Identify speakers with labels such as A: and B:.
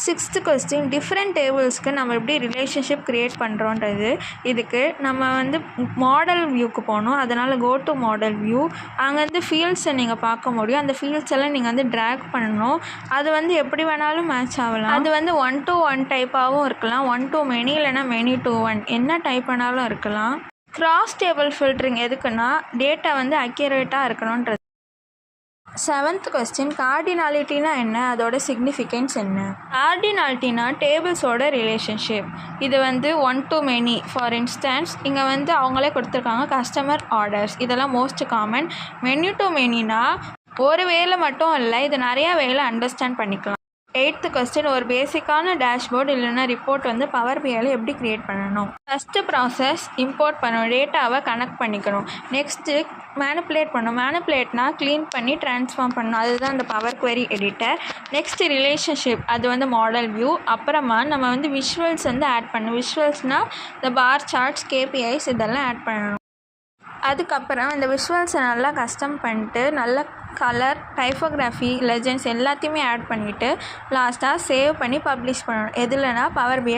A: Sixth question different டேபிள்ஸ்க்கு நம்ம எப்படி relationship create பண்ணுறோன்றது. இதுக்கு நம்ம வந்து மாடல் வியூக்கு போகணும். அதனால் கோ டு மாடல் வியூ. அங்கே வந்து ஃபீல்ட்ஸை நீங்கள் பார்க்க முடியும். அந்த ஃபீல்ட்ஸ் எல்லாம் நீங்கள் வந்து ட்ராக் பண்ணணும். அது வந்து எப்படி வேணாலும் மேட்ச் ஆகலாம். அது வந்து 1 to 1 டைப்பாகவும் இருக்கலாம், 1 to many இல்லைனா many to 1 என்ன டைப் வேணாலும் இருக்கலாம். கிராஸ் டேபிள் ஃபில்டரிங் எதுக்குன்னா டேட்டா வந்து அக்யூரேட்டாக இருக்கணுன்றது. 7th கொஸ்டின் கார்டினாலிட்டினா என்ன, அதோட சிக்னிஃபிகன்ஸ் என்ன? கார்டினாலிட்டினா டேபிள்ஸோட ரிலேஷன்ஷிப். இது வந்து 1 to many. ஃபார் இன்ஸ்டன்ஸ் இங்கே வந்து அவங்களே கொடுத்துருக்காங்க கஸ்டமர் ஆர்டர்ஸ், இதெல்லாம் மோஸ்ட் காமன். மெனி டு மெனினா ஒரு வேலை மட்டும் இல்லை, இது நிறையா வேலை அண்டர்ஸ்டாண்ட் பண்ணிக்கலாம். 8th கொஸ்டின் ஒரு பேசிக்கான டேஷ்போர்டு இல்லைன்னா ரிப்போர்ட் வந்து பவர் பிஐயில் எப்படி க்ரியேட் பண்ணணும். ஃபஸ்ட்டு ப்ராசஸ் இம்போர்ட் பண்ணணும், டேட்டாவை கனெக்ட் பண்ணிக்கணும். நெக்ஸ்ட்டு மேனிப்புலேட் பண்ணணும். மேனிப்புலேட்னா க்ளீன் பண்ணி ட்ரான்ஸ்ஃபார்ம் பண்ணணும், அதுதான் அந்த power query editor. Next relationship, அது வந்து மாடல் வியூ. அப்புறமா நம்ம வந்து விஷுவல்ஸ் வந்து ஆட் பண்ணணும். விஷுவல்ஸ்னால் இந்த பார் சார்ட்ஸ், கேபிஐஸ் இதெல்லாம் ஆட் பண்ணணும். அதுக்கப்புறம் இந்த விஷுவல்ஸை நல்லா கஸ்டம் பண்ணிட்டு நல்ல கலர், டைப்போகிராஃபி, லெஜெண்ட்ஸ் எல்லாத்தையுமே ஆட் பண்ணிவிட்டு லாஸ்ட்டாக சேவ் பண்ணி பப்ளிஷ் பண்ணணும். எதுலனா பவர் பிஐ